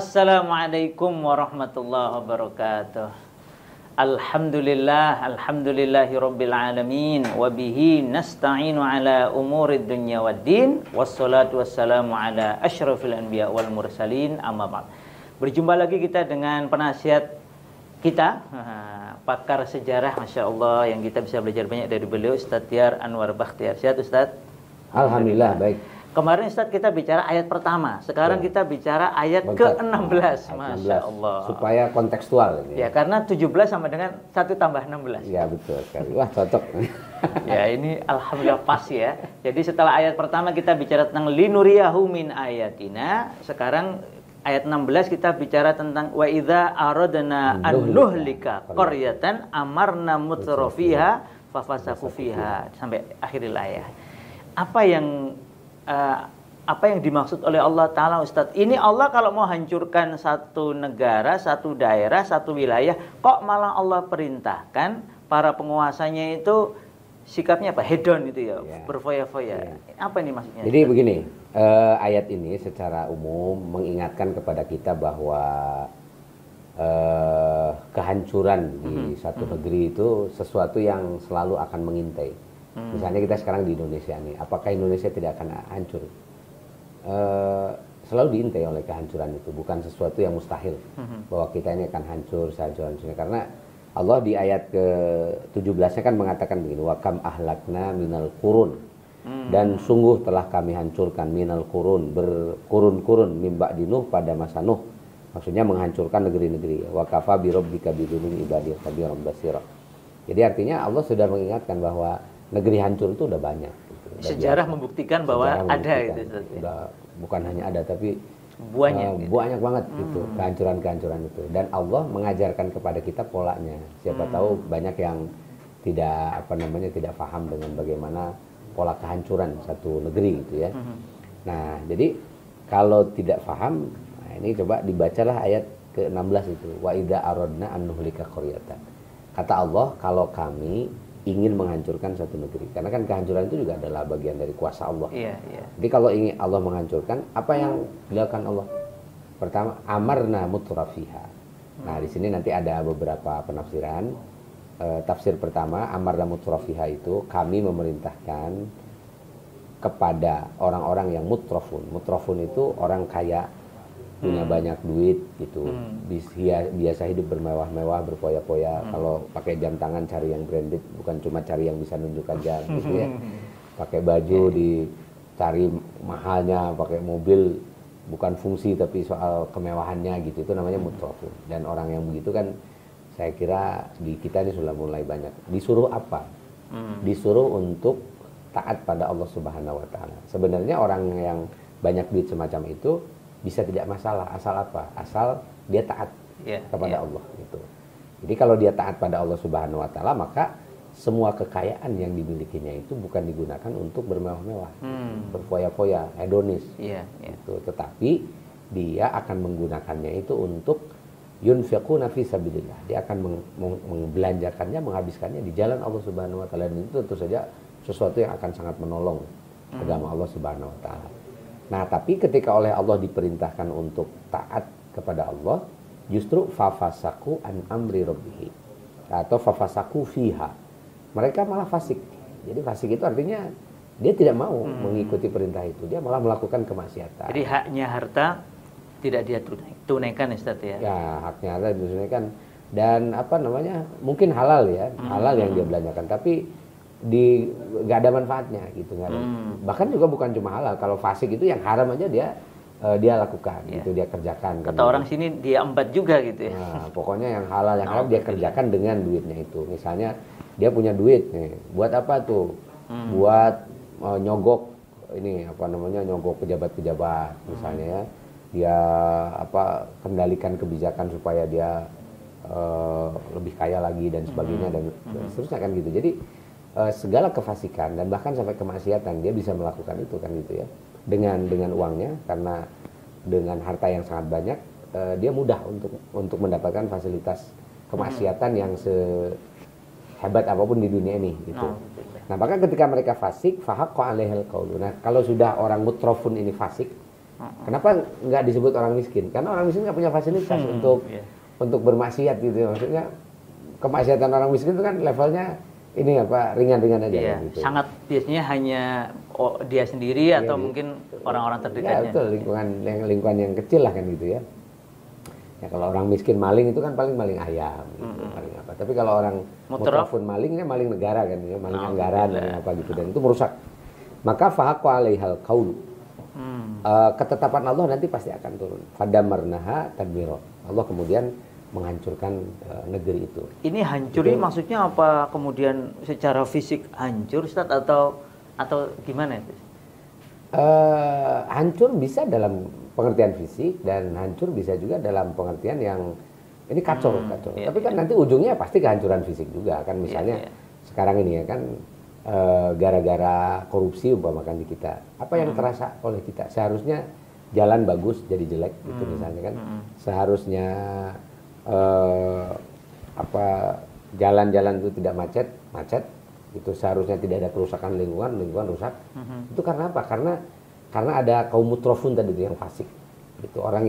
Assalamualaikum warahmatullahi wabarakatuh. Alhamdulillahi rabbil alamin. Wabihi nasta'inu ala umurid dunya waddin. Wassalatu wassalamu ala asyrafil anbiya wal mursalin, amma ba'd. Berjumpa lagi kita dengan penasihat kita, pakar sejarah, Masya Allah, yang kita bisa belajar banyak dari beliau, Ustadz Tiar Anwar Bakhtiar. Sehat Ustadz? Alhamdulillah, baik. Kemarin Ustadz kita bicara ayat pertama, sekarang kita bicara ayat ke-16, Masya Allah. Supaya kontekstual. Ya, karena 17 sama dengan 1 tambah 16. Ya, betul sekali. Wah, cocok. Ya, ini Alhamdulillah pas ya. Jadi setelah ayat pertama kita bicara tentang linuriyahu min ayatina, sekarang ayat 16 kita bicara tentang wa idza aradna an nuhlika qaryatan amarna mutrafiha fafasaku fiha, sampai akhiril ayat. Apa yang dimaksud oleh Allah Ta'ala, Ustadz? Ini Allah kalau mau hancurkan satu negara, satu daerah, satu wilayah, kok malah Allah perintahkan para penguasanya itu sikapnya apa? Hedon itu ya, berfoya-foya. Apa ini maksudnya? Jadi begini, ayat ini secara umum mengingatkan kepada kita bahwa kehancuran di satu negeri itu sesuatu yang selalu akan mengintai. Misalnya kita sekarang di Indonesia nih, apakah Indonesia tidak akan hancur? Selalu diintai oleh kehancuran itu, bukan sesuatu yang mustahil bahwa kita ini akan hancur sehancur-hancurnya. Karena Allah di ayat ke-17-nya kan mengatakan begini, wa kam ahlakna minal qurun, dan sungguh telah kami hancurkan minal qurun, berkurun-kurun mimba di Nuh, pada masa Nuh. Maksudnya menghancurkan negeri-negeri. Wa kafa bi rabbika bidzunubin ibadihi khabiran basira. Jadi artinya Allah sudah mengingatkan bahwa negeri hancur itu udah banyak. Sejarah membuktikan bahwa ada itu. Udah, bukan hanya ada, tapi banyak banget gitu kehancuran-kehancuran itu. Dan Allah mengajarkan kepada kita polanya. Siapa tahu banyak yang tidak tidak paham dengan bagaimana pola kehancuran satu negeri gitu ya. Nah, jadi kalau tidak paham, nah ini coba dibacalah ayat ke-16 itu. Wa idza aradna an nuhlika qaryatan. Kata Allah, kalau kami ingin menghancurkan satu negeri, karena kan kehancuran itu juga adalah bagian dari kuasa Allah. Jadi kalau ingin Allah menghancurkan, apa yang dilakukan Allah? Pertama, amarna mutrafiha. Nah, di sini nanti ada beberapa penafsiran. Tafsir pertama, amarna mutrafiha itu kami memerintahkan kepada orang-orang yang mutrafun. Mutrafun itu orang kaya, punya banyak duit gitu, biasa hidup bermewah-mewah, berfoya-foya. Kalau pakai jam tangan cari yang branded, bukan cuma cari yang bisa nunjukkan jam gitu ya. Pakai baju dicari mahalnya, pakai mobil bukan fungsi tapi soal kemewahannya gitu, itu namanya mutrafun. Dan orang yang begitu kan saya kira di kita ini sudah mulai banyak. Disuruh apa? Disuruh untuk taat pada Allah Subhanahu wa taala. Sebenarnya orang yang banyak duit semacam itu bisa tidak masalah, asal apa? Asal dia taat kepada Allah gitu. Jadi kalau dia taat pada Allah Subhanahu wa taala, maka semua kekayaan yang dimilikinya itu bukan digunakan untuk bermewah-mewah, berfoya-foya, hedonis. Gitu. Tetapi dia akan menggunakannya itu untuk yunfiquna fi sabilillah. Dia akan membelanjakannya, menghabiskannya di jalan Allah Subhanahu wa taala, dan itu tentu saja sesuatu yang akan sangat menolong agama Allah Subhanahu wa taala. Nah, tapi ketika oleh Allah diperintahkan untuk taat kepada Allah, justru fafasaku an amri rabbihi, atau fafasaku fiha. Mereka malah fasik. Jadi fasik itu artinya dia tidak mau mengikuti perintah itu, dia malah melakukan kemaksiatan. Jadi haknya harta tidak dia tunaikan, Ustaz ya. Ya, haknya harta ditunaikan, dan mungkin halal ya, halal yang dia belanjakan, tapi nggak ada manfaatnya gitu kan. Bahkan juga bukan cuma halal, kalau fasik itu yang haram aja dia lakukan gitu, dia kerjakan. Kata orang sini dia embat juga gitu ya. Nah, pokoknya yang halal yang haram dia kerjakan dengan duitnya itu. Misalnya dia punya duit nih, buat apa tuh? Buat nyogok nyogok pejabat-pejabat misalnya ya. Dia kendalikan kebijakan supaya dia lebih kaya lagi dan sebagainya dan seterusnya kan gitu. Jadi segala kefasikan dan bahkan sampai kemaksiatan dia bisa melakukan itu kan gitu ya, dengan uangnya, karena dengan harta yang sangat banyak dia mudah untuk mendapatkan fasilitas kemaksiatan yang sehebat apapun di dunia ini gitu. Nah, maka ketika mereka fasik, fahaqqa alaihal qaulu. Nah, kalau sudah orang mutrafun ini fasik, Kenapa nggak disebut orang miskin? Karena orang miskin nggak punya fasilitas untuk bermaksiat gitu ya. Maksudnya kemaksiatan orang miskin itu kan levelnya ini apa ringan-ringan aja iya, gitu. Sangat biasanya hanya dia sendiri atau mungkin orang-orang terdekatnya. Ya betul, lingkungan yang kecil lah kan gitu ya. Ya kalau orang miskin maling itu kan paling maling ayam gitu, paling apa. Tapi kalau orang mutrafun malingnya maling negara kan ya, maling anggaran dan apa gitu, dan itu merusak. Maka fahaqqa 'alaihal qaulu. Ketetapan Allah nanti pasti akan turun. Fadamarnaha tadmira. Allah kemudian menghancurkan negeri itu. Ini hancur ini maksudnya apa? Kemudian secara fisik hancur, Ustaz, atau gimana itu? Hancur bisa dalam pengertian fisik dan hancur bisa juga dalam pengertian yang ini kacau. Tapi kan nanti ujungnya pasti kehancuran fisik juga kan, misalnya sekarang ini ya kan gara-gara korupsi umpamakan di kita, apa yang terasa oleh kita? Seharusnya jalan bagus jadi jelek gitu misalnya kan. Seharusnya jalan-jalan itu tidak macet itu, seharusnya tidak ada kerusakan lingkungan rusak. Itu karena apa? Karena ada kaum mutrafun tadi itu yang fasik, itu orang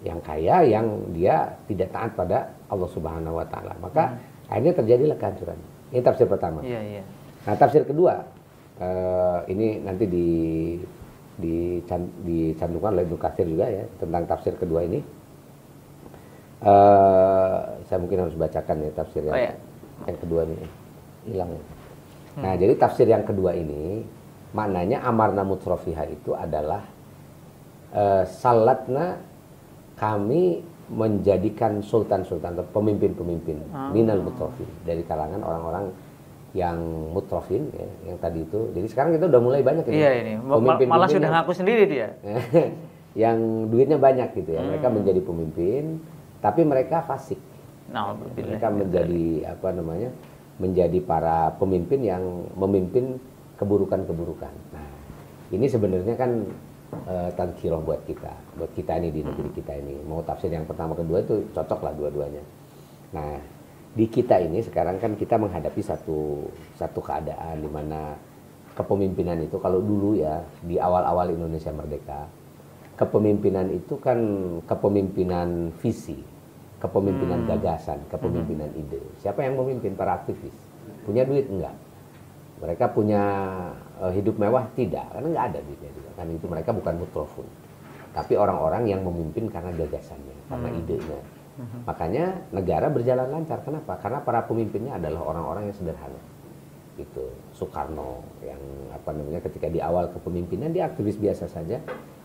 yang kaya, yang dia tidak taat pada Allah Subhanahu Wa Taala, maka akhirnya terjadilah kehancuran. Ini tafsir pertama. Nah tafsir kedua ini nanti dicantumkan oleh Ibnu Katsir juga ya, tentang tafsir kedua ini. Saya mungkin harus bacakan ya tafsir yang kedua ini hilang. Nah jadi tafsir yang kedua ini maknanya amarna mutrafiha itu adalah salatna, kami menjadikan sultan-sultan atau pemimpin-pemimpin minal mutrafin, dari kalangan orang-orang yang mutrafin ya, yang tadi itu. Jadi sekarang kita udah mulai banyak ini. Iya ini. Malah sudah ngaku sendiri dia. Yang duitnya banyak gitu ya. Mereka menjadi pemimpin, tapi mereka fasik. Mereka menjadi menjadi para pemimpin yang memimpin keburukan-keburukan. Nah, ini sebenarnya kan tazkirah buat kita ini di negeri kita ini. Mau tafsir yang pertama kedua itu cocok lah dua-duanya. Nah, di kita ini sekarang kan kita menghadapi satu keadaan di mana kepemimpinan itu, kalau dulu ya di awal-awal Indonesia merdeka, kepemimpinan itu kan kepemimpinan visi, kepemimpinan gagasan, kepemimpinan ide. Siapa yang memimpin? Para aktivis. Punya duit? Enggak. Mereka punya hidup mewah? Tidak, karena enggak ada duitnya juga. Kan itu mereka bukan mutrafun. Tapi orang-orang yang memimpin karena gagasannya, karena idenya. Makanya negara berjalan lancar. Kenapa? Karena para pemimpinnya adalah orang-orang yang sederhana. Gitu. Soekarno yang ketika di awal kepemimpinan dia aktivis biasa saja.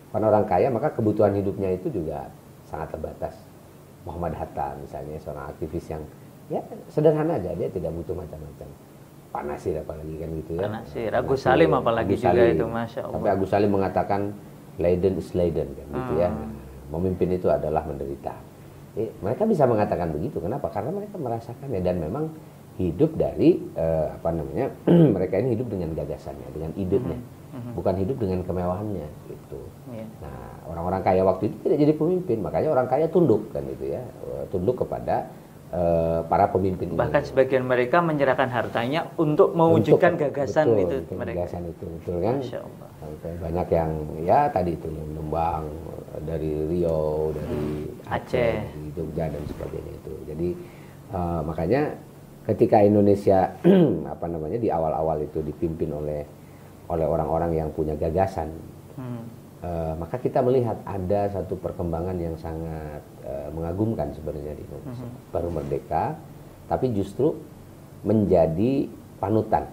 Karena orang kaya maka kebutuhan hidupnya itu juga sangat terbatas. Muhammad Hatta misalnya seorang aktivis yang ya sederhana aja, dia tidak butuh macam-macam. Pak Nasir apalagi kan gitu ya. Pak Nasir, Agus Salim apalagi Agus juga Salim. Itu Masya Allah. Sampai Agus Salim mengatakan Leiden is Leiden kan gitu ya. Memimpin itu adalah menderita. Mereka bisa mengatakan begitu. Kenapa? Karena mereka merasakannya dan memang hidup dari mereka ini hidup dengan gagasannya, dengan idenya. Bukan hidup dengan kemewahannya gitu. Nah, orang-orang kaya waktu itu tidak jadi pemimpin, makanya orang kaya tunduk kan gitu ya. Tunduk kepada para pemimpin. Bahkan ini. Sebagian mereka menyerahkan hartanya untuk mewujudkan gagasan itu mereka. Gagasan itu betul kan? Sampai banyak yang ya tadi itu yang Lembang, dari Riau, dari Aceh, dari Jogja dan sebagainya itu. Jadi makanya ketika Indonesia di awal-awal itu dipimpin oleh orang-orang yang punya gagasan, maka kita melihat ada satu perkembangan yang sangat mengagumkan sebenarnya di Indonesia. Baru merdeka, tapi justru menjadi panutan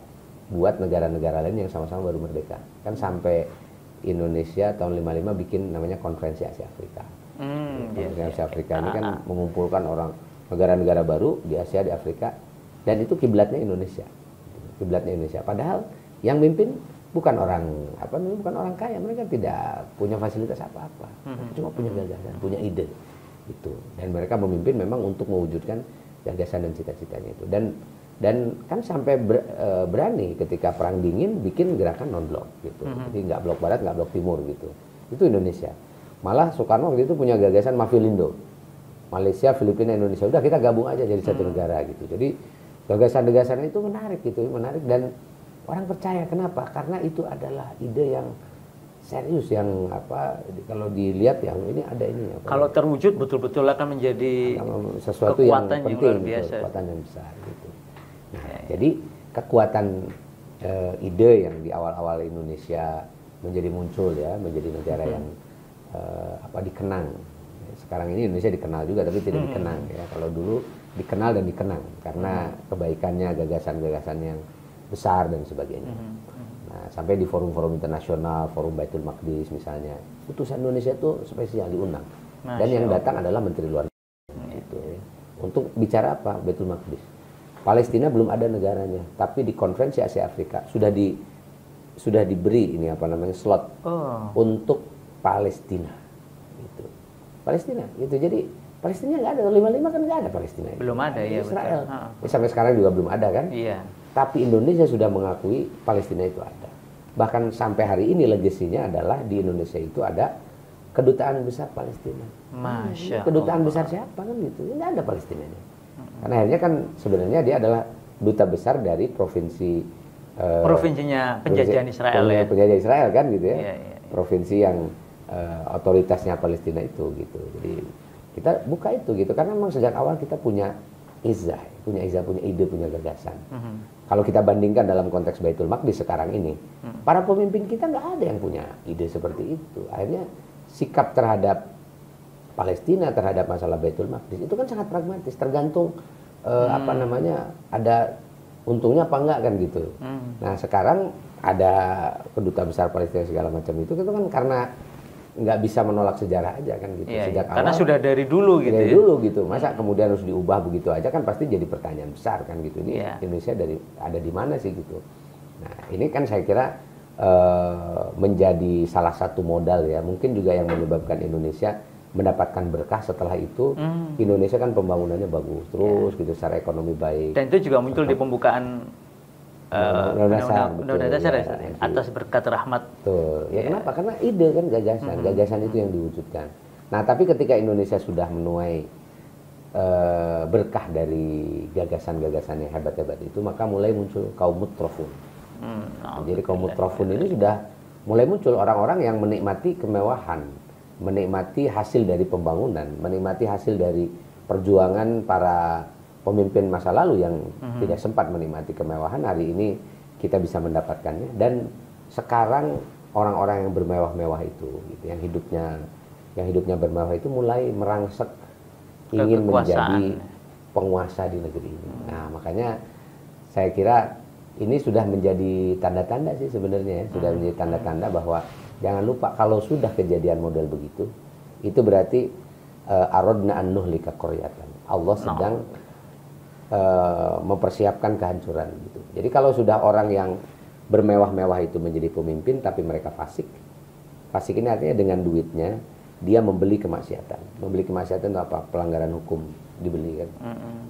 buat negara-negara lain yang sama-sama baru merdeka. Kan sampai Indonesia tahun 55 bikin namanya Konferensi Asia Afrika. Konferensi Asia Afrika ini kan mengumpulkan orang negara-negara baru di Asia, di Afrika, dan itu kiblatnya Indonesia. Kiblatnya Indonesia. Padahal yang mimpin bukan orang kaya, mereka tidak punya fasilitas apa-apa, cuma punya gagasan, punya ide itu, dan mereka memimpin memang untuk mewujudkan gagasan dan cita-citanya itu, dan kan sampai berani ketika perang dingin bikin gerakan non blok gitu, jadi nggak blok barat nggak blok timur gitu, itu Indonesia. Malah Soekarno waktu itu punya gagasan Mafilindo, Malaysia, Filipina, Indonesia, udah kita gabung aja jadi satu negara gitu. Jadi gagasan-gagasannya itu menarik dan orang percaya. Kenapa? Karena itu adalah ide yang serius yang apa kalau dilihat yang ini ada ini apa, kalau terwujud betul-betul akan menjadi sesuatu kekuatan yang penting, luar biasa. Kekuatan yang besar gitu. Nah, jadi kekuatan ide yang di awal-awal Indonesia menjadi muncul ya, menjadi negara yang dikenang. Sekarang ini Indonesia dikenal juga tapi tidak dikenang ya. Kalau dulu dikenal dan dikenang karena kebaikannya, gagasan-gagasan yang besar dan sebagainya. Nah, sampai di forum-forum internasional, forum Baitul Maqdis misalnya, utusan Indonesia itu spesial diundang. Dan yang datang adalah Menteri Luar Negeri gitu ya. Untuk bicara apa? Baitul Maqdis. Palestina belum ada negaranya, tapi di Konferensi Asia Afrika sudah diberi ini apa namanya slot untuk Palestina. Gitu. Palestina gitu. Jadi Palestina nggak ada, 55 kan nggak ada Palestina. Belum ada ya, Israel. Sampai sekarang juga belum ada kan? Iya. Tapi Indonesia sudah mengakui Palestina itu ada. Bahkan sampai hari ini legasinya adalah di Indonesia itu ada kedutaan besar Palestina. Masya kedutaan Allah. besar siapa kan gitu? Nggak ada Palestinanya. Karena akhirnya kan sebenarnya dia adalah duta besar dari provinsinya penjajahan Israel ya. Penjajah Israel kan gitu ya. Iya. Provinsi yang otoritasnya Palestina itu gitu. Jadi kita buka itu gitu karena memang sejak awal kita punya izah, punya ide, punya gagasan. Kalau kita bandingkan dalam konteks Baitul Maqdis sekarang ini, para pemimpin kita nggak ada yang punya ide seperti itu. Akhirnya sikap terhadap Palestina, terhadap masalah Baitul Maqdis itu kan sangat pragmatis, tergantung ada untungnya apa enggak kan gitu. Nah sekarang ada kedutaan besar Palestina segala macam itu kan karena nggak bisa menolak sejarah aja kan gitu. Iya, Sejak karena awal, sudah dari dulu gitu. Dari dulu gitu. Masa kemudian harus diubah begitu aja kan pasti jadi pertanyaan besar kan gitu. Ini Indonesia ada di mana sih gitu. Nah ini kan saya kira menjadi salah satu modal ya. Mungkin juga yang menyebabkan Indonesia mendapatkan berkah setelah itu. Indonesia kan pembangunannya bagus terus gitu, secara ekonomi baik. Dan itu juga muncul di pembukaan Undang-Undang Dasar ya, atas berkat rahmat. Betul. Ya kenapa? Karena ide kan gagasan itu yang diwujudkan. Nah tapi ketika Indonesia sudah menuai berkah dari gagasan-gagasan yang hebat-hebat itu, maka mulai muncul kaum mutrafun. Jadi kaum mutrafun ini sudah mulai muncul orang-orang yang menikmati kemewahan, menikmati hasil dari pembangunan, menikmati hasil dari perjuangan para pemimpin masa lalu yang tidak sempat menikmati kemewahan. Hari ini kita bisa mendapatkannya, dan sekarang orang-orang yang bermewah-mewah itu gitu, yang hidupnya bermewah itu mulai merangsek ingin menjadi penguasa di negeri ini. Nah makanya saya kira ini sudah menjadi tanda-tanda sih sebenarnya ya, sudah menjadi tanda-tanda bahwa jangan lupa kalau sudah kejadian model begitu, itu berarti aradna an nuhlika qaryatan. Allah sedang mempersiapkan kehancuran gitu. Jadi kalau sudah orang yang bermewah-mewah itu menjadi pemimpin tapi mereka fasik ini artinya dengan duitnya dia membeli kemaksiatan. Membeli kemaksiatan itu apa? Pelanggaran hukum dibeli kan.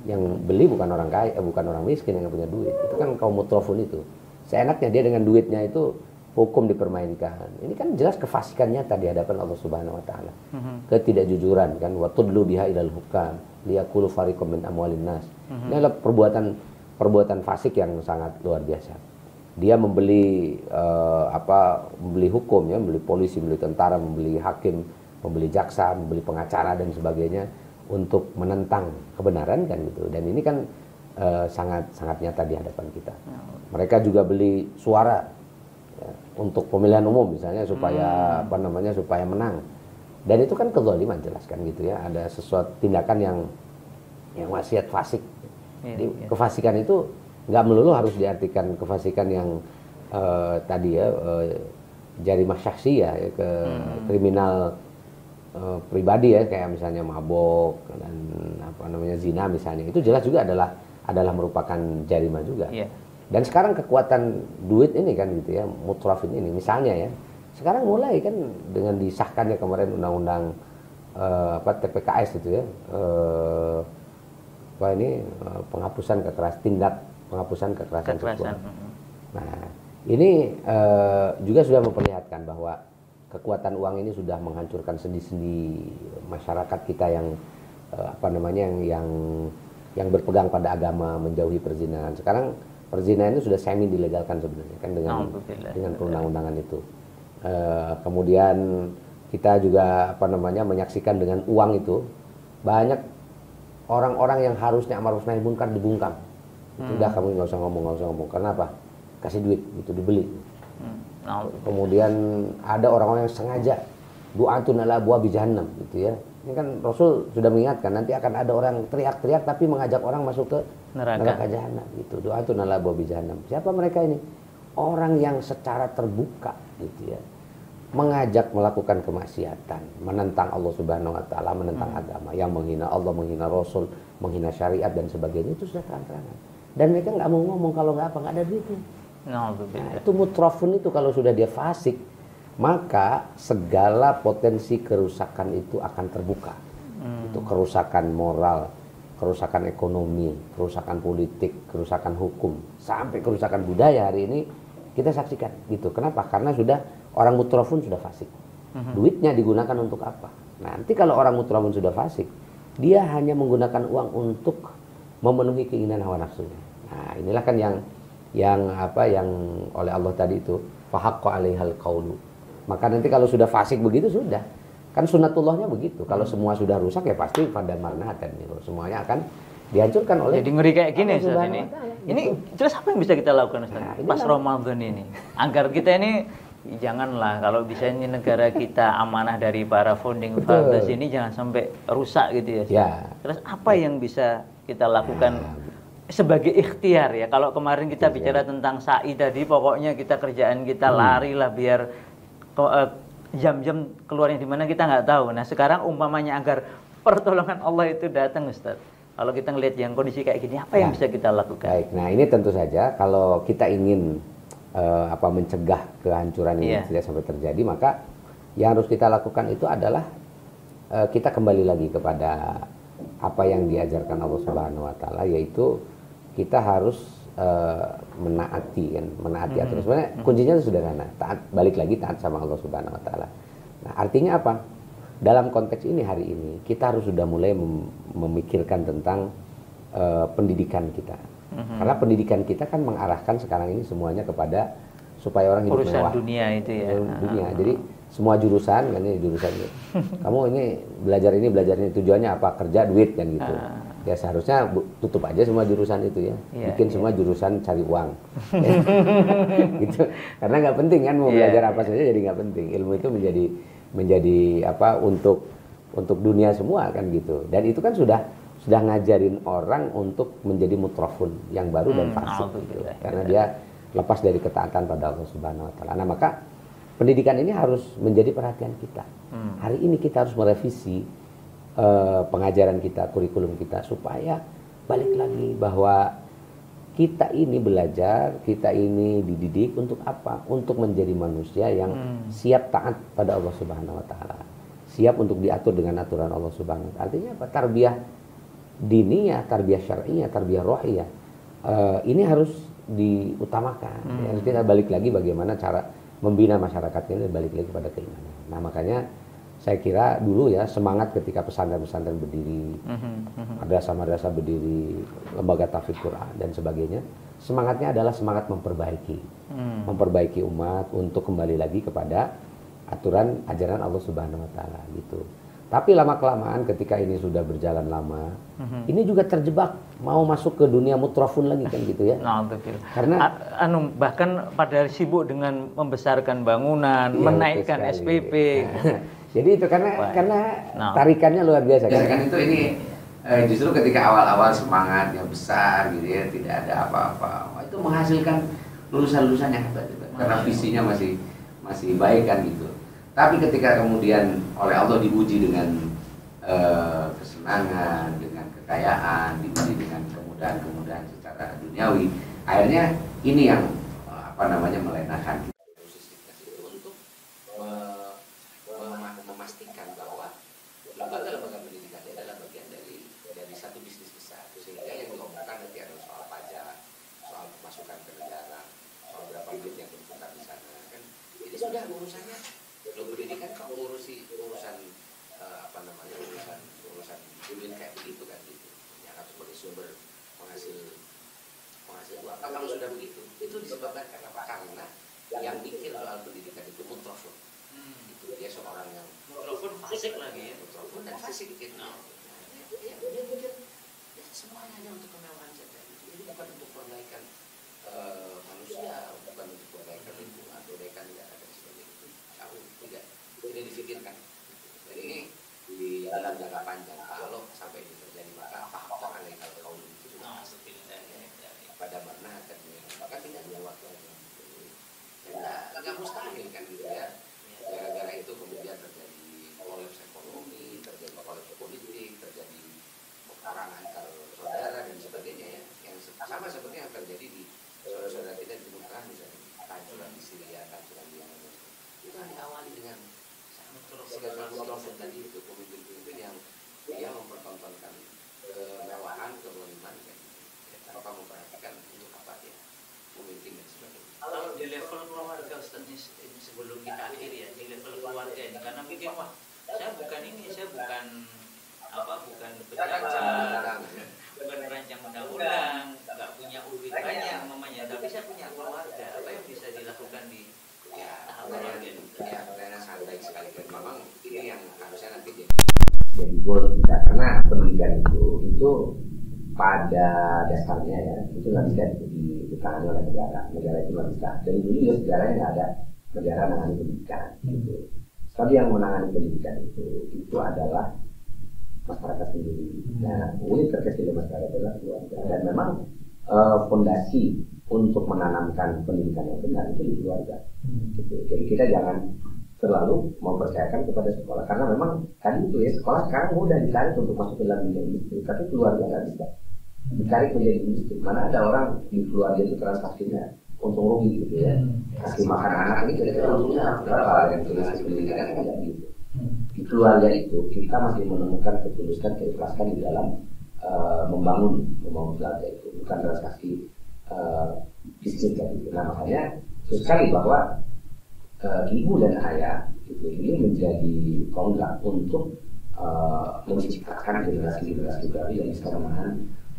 Yang beli bukan orang kaya, bukan orang miskin yang punya duit. Itu kan kaum mutrafun itu. Seenaknya dia dengan duitnya itu hukum dipermainkan. Ini kan jelas kefasikan nyata di hadapan Allah Subhanahu wa taala. Ketidakjujuran kan, wa tudlu biha ilal hukam liyaqulu fariqum min amwalin nas. Ini adalah perbuatan fasik yang sangat luar biasa. Dia membeli membeli hukum ya, membeli polisi, membeli tentara, membeli hakim, membeli jaksa, membeli pengacara dan sebagainya untuk menentang kebenaran kan gitu. Dan ini kan sangat nyata di hadapan kita. Mereka juga beli suara ya, untuk pemilihan umum misalnya supaya supaya menang. Dan itu kan kezaliman jelas kan gitu ya. Ada sesuatu tindakan yang maksiat fasik. Jadi kefasikan itu nggak melulu harus diartikan kefasikan yang tadi ya jarimah syahsiyah ya, ke kriminal pribadi ya, kayak misalnya mabok dan zina misalnya. Itu jelas juga adalah merupakan jarimah juga. Dan sekarang kekuatan duit ini kan gitu ya, mutrafin ini misalnya ya. Sekarang mulai kan dengan disahkannya kemarin undang-undang TPKS itu ya. Penghapusan penghapusan kekerasan seksual. Nah, ini juga sudah memperlihatkan bahwa kekuatan uang ini sudah menghancurkan sendi-sendi masyarakat kita yang yang berpegang pada agama, menjauhi perzinahan. Sekarang perzinahan itu sudah semi dilegalkan sebenarnya kan dengan perundang-undangan itu. Kemudian kita juga apa namanya menyaksikan dengan uang itu banyak orang-orang yang harusnya amar ma'ruf nahi munkar dibungkam. Itu udah kamu nggak usah ngomong. Kenapa? Kasih duit itu dibeli. Kemudian ada orang-orang yang sengaja du'atun ala abwabi jahannam gitu ya. Ini kan Rasul sudah mengingatkan nanti akan ada orang teriak-teriak tapi mengajak orang masuk ke neraka jahanam gitu. Du'atun ala abwabi jahannam. Siapa mereka ini? Orang yang secara terbuka gitu ya. Mengajak melakukan kemaksiatan, menentang Allah Subhanahu wa taala, menentang agama, yang menghina Allah, menghina Rasul, menghina syariat dan sebagainya, itu sudah terang-terangan. Dan mereka nggak mau ngomong kalau nggak ada duitnya. Nah, itu mutrafun itu kalau sudah dia fasik, maka segala potensi kerusakan itu akan terbuka. Itu kerusakan moral, kerusakan ekonomi, kerusakan politik, kerusakan hukum, sampai kerusakan budaya hari ini kita saksikan gitu. Kenapa? Karena sudah orang mutrafun sudah fasik. Duitnya digunakan untuk apa? Nanti kalau orang mutrafun sudah fasik, dia hanya menggunakan uang untuk memenuhi keinginan hawa nafsunya. Nah, inilah kan yang oleh Allah tadi itu fahaqqa 'alaihal qaulu. Maka nanti kalau sudah fasik begitu sudah. Kan sunatullahnya begitu. Kalau semua sudah rusak ya pasti pada marnahatan gitu. Semuanya akan dihancurkan oleh. Jadi ngeri kayak gini Ustaz ini. Ini terus apa yang bisa kita lakukan Ustaz? Pas Ramadan ini. Agar kita ini janganlah kalau bisa ini negara kita amanah dari para founding fathers ini jangan sampai rusak gitu ya. Ya. Terus apa yang bisa kita lakukan sebagai ikhtiar ya? Kalau kemarin kita bicara tentang sa'i tadi, pokoknya kita kerjaan kita larilah biar jam-jam keluarnya di mana kita nggak tahu. Nah sekarang umpamanya agar pertolongan Allah itu datang Ustaz. Kalau kita ngelihat yang kondisi kayak gini, apa yang bisa kita lakukan? Baik, nah ini tentu saja kalau kita ingin mencegah kehancuran ini tidak sampai terjadi, maka yang harus kita lakukan itu adalah kita kembali lagi kepada apa yang diajarkan Allah Subhanahu wa taala, yaitu kita harus menaati aturan. Sebenarnya kuncinya itu sederhana, taat, balik lagi taat sama Allah Subhanahu wa taala. Nah, artinya apa? Dalam konteks ini hari ini kita harus sudah mulai memikirkan tentang pendidikan kita. Karena pendidikan kita kan mengarahkan sekarang ini semuanya kepada supaya orang hidup mewah. Dunia itu ya. Dunia. Jadi semua jurusan kan ini jurusan kamu ini belajar ini tujuannya apa? Kerja, duit kan gitu. Ya seharusnya tutup aja semua jurusan itu ya. Bikin semua jurusan cari uang. Gitu. Karena nggak penting kan mau belajar apa saja jadi nggak penting. Ilmu itu menjadi apa untuk dunia semua kan gitu. Dan itu kan sudah ngajarin orang untuk menjadi mutrafun yang baru dan fasik gitu. Karena dia lepas dari ketaatan pada Allah Subhanahu wa taala. Nah, maka pendidikan ini harus menjadi perhatian kita. Hari ini kita harus merevisi pengajaran kita, kurikulum kita supaya balik lagi bahwa kita ini belajar, kita ini dididik untuk apa? Untuk menjadi manusia yang siap taat pada Allah Subhanahu wa taala. Siap untuk diatur dengan aturan Allah Subhanahu wa taala. Artinya apa? Tarbiyah diniyah, tarbiyah syar'iyah, tarbiyah rohiyah. Ini harus diutamakan. Ya, kita balik lagi bagaimana cara membina masyarakatnya, balik lagi pada keimanan. Nah, makanya saya kira dulu ya semangat ketika pesantren-pesantren berdiri, madrasah-madrasah berdiri, lembaga tahfidz Quran dan sebagainya, semangatnya adalah semangat memperbaiki umat untuk kembali lagi kepada aturan ajaran Allah Subhanahu wa taala gitu. Tapi lama-kelamaan ketika ini sudah berjalan lama, ini juga terjebak mau masuk ke dunia mutrafun lagi kan gitu ya. Karena bahkan pada sibuk dengan membesarkan bangunan, menaikkan SPP. Jadi itu karena tarikannya luar biasa. Kan itu ini justru ketika awal-awal semangatnya besar gitu ya, tidak ada apa-apa. Itu menghasilkan lulusan-lulusan yang hebat. Karena visinya masih baik kan gitu. Tapi ketika kemudian oleh Allah diuji dengan kesenangan, dengan kekayaan, diuji dengan kemudahan-kemudahan secara duniawi, akhirnya ini yang melenakan untuk memastikan bahwa lembaga pendidikan adalah bagian dari satu bisnis besar, sehingga yang diomongkan nanti adalah soal pajak, soal pemasukan ke negara, soal berapa duit yang berputar di sana kan. Jadi sudah urusannya kalau pendidikan kan urusan duit kayak begitu kan gitu. Yang harus sebagai sumber penghasil uang. Kalau sudah begitu, itu disebabkan karena yang bikin soal pendidikan itu mutlak. fisik lagi ya. Rukun dan fisik itu. Ya, dia pikir ya, semuanya hanya untuk kemewahan saja. Jadi bukan untuk perbaikan manusia, bukan untuk perbaikan lingkungan, perbaikan negara dan sebagainya. Jauh tidak difikirkan. Dan ini di dalam jangka panjang kalau sampai ini terjadi maka faktor alaikal kaum itu sudah pada mana akan maka tidak ada waktu lagi. Ya nggak mustahil kan gitu ya. Gara-gara itu kemudian terjadi kolaps ekonomi, terjadi kolaps politik, terjadi peperangan antar saudara dan sebagainya ya. Yang sama seperti yang terjadi di saudara-saudara kita di Timur Tengah misalnya, kehancuran di Syria, kehancuran di Yemen. Itu kan diawali dengan segala kelompok tadi itu pemimpin-pemimpin yang dia mempertontonkan kemewahan, kezaliman tanpa memperhatikan untuk apa dia memimpin dan sebagainya. Kalau di level keluarga Ustaz ini sebelum kita akhiri ya, di level keluarga ini karena pikir wah saya bukan pejabat, bukan perancang undang-undang, nggak punya duit banyak mamanya, tapi saya punya keluarga. Apa yang bisa dilakukan di keluarga ini? Ya, pertanyaan santai sekali. Memang ini yang harusnya nanti jadi goal kita karena pendidikan itu pada dasarnya ya itu nggak bisa ditangani oleh negara itu nggak bisa. Dari dulu ya sejarahnya nggak ada negara menangani pendidikan. Gitu. Tapi yang menangani pendidikan itu adalah masyarakat sendiri. Nah, ini terkait dengan masyarakat adalah keluarga dan memang fondasi untuk menanamkan pendidikan yang benar itu di keluarga. Gitu. Jadi kita jangan terlalu mempercayakan kepada sekolah karena memang tadi itu ya sekolah sekarang mudah ditarik untuk masuk ke dalam dunia industri, tapi keluarga nggak bisa ditarik menjadi industri. Mana ada orang di keluarga itu transaksinya untung rugi gitu ya, kasih makan anak ini kira-kira untungnya berapa dan donasi pendidikan tidak gitu. Di keluarga itu kita masih menemukan ketulusan, keikhlasan di dalam membangun keluarga itu bukan transaksi bisnis gitu. Nah makanya sekali bahwa ibu dan ayah itu ini menjadi tonggak untuk menciptakan generasi-generasi baru yang bisa menahan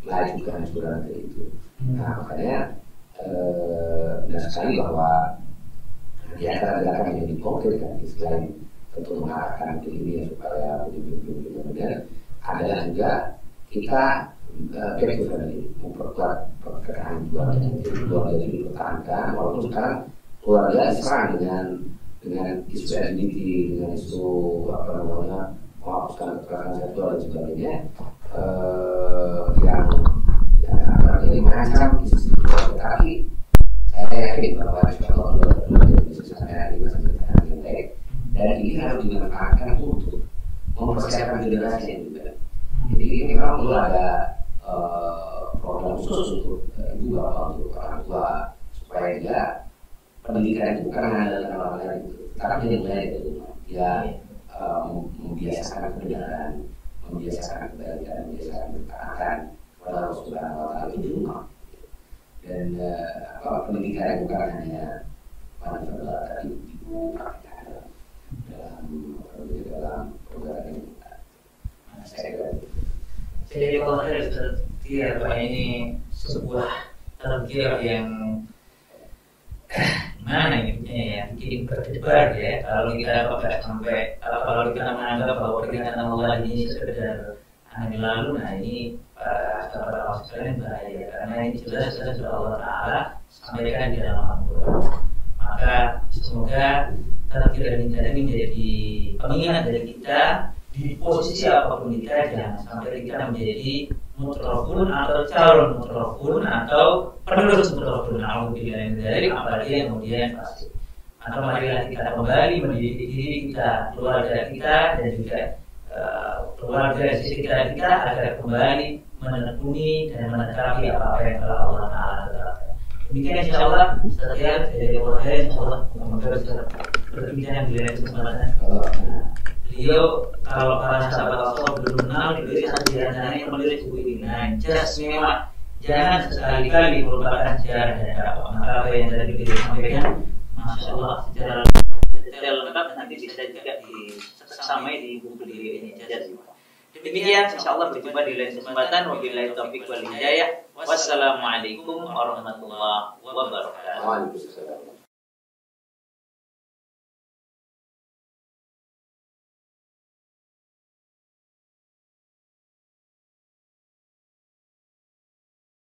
laju kehancuran itu. Nah makanya sekali bahwa di antara gerakan yang dikonkretikan selain untuk mengarahkan ke ini supaya pemimpin kemudian adalah juga kita memperkuat kekayaan keluarga itu dipertahankan walaupun sekarang keluarga diserang dengan isu LGBT, dengan isu menghapuskan kekerasan seksual dan sebagainya yang jadi mengancam isu keluarga. Tapi saya yakin bahwa insyaallah keluarga bisa sampai di masa depan yang baik dan ini harus dimanfaatkan untuk mempersiapkan generasi yang juga. Jadi ini memang perlu ada program khusus untuk ibu bapak untuk orang tua supaya dia pendidikan itu bukan mengandalkan orang lain itu, tapi dia mulai dari rumah. Dia membiasakan kebenaran, membiasakan kebaikan, membiasakan ketaatan kepada Allah Subhanahu Wa Taala itu di rumah. Dan pendidikan itu bukan hanya pada tapi dipraktikkan dalam program ini. Saya kira. Jadi kalau saya ini sebuah tafsir yang mana ini ya bikin berdebar ya kalau kita sampai kalau kita menganggap bahwa peringatan Allah ini sekedar hari lalu, nah ini sahabat Allah sekalian bahaya karena ini jelas sudah Allah Taala sampaikan di dalam Al-Quran. Maka semoga tafsir ini menjadi pengingat dari kita di posisi apapun kita, jangan sampai kita menjadi mutrafun atau calon mutrafun atau penerus mutrafun. Alhamdulillah dari apalagi yang kemudian pasti. Maka marilah kita kembali mendidik diri kita, keluarga kita dan juga keluarga di sekitar kita agar kembali menekuni dan menetapi apa yang telah Allah Taala tetapkan. Demikian insyaallah setiap dari Allah insyaallah berbincang di lain kesempatan. Beliau kalau para sahabat Allah belum kenal diberi satu diantaranya yang menulis buku ini. Nah, jelas memang jangan sekali-kali merupakan sejarah dan dakwah. Maka apa yang tadi beliau sampaikan, masya Allah secara lengkap nanti bisa juga disamai di buku beliau ini. Demikian, insya Allah berjumpa di lain kesempatan. Wabillahi taufiq wal hidayah. Wassalamualaikum warahmatullahi wabarakatuh.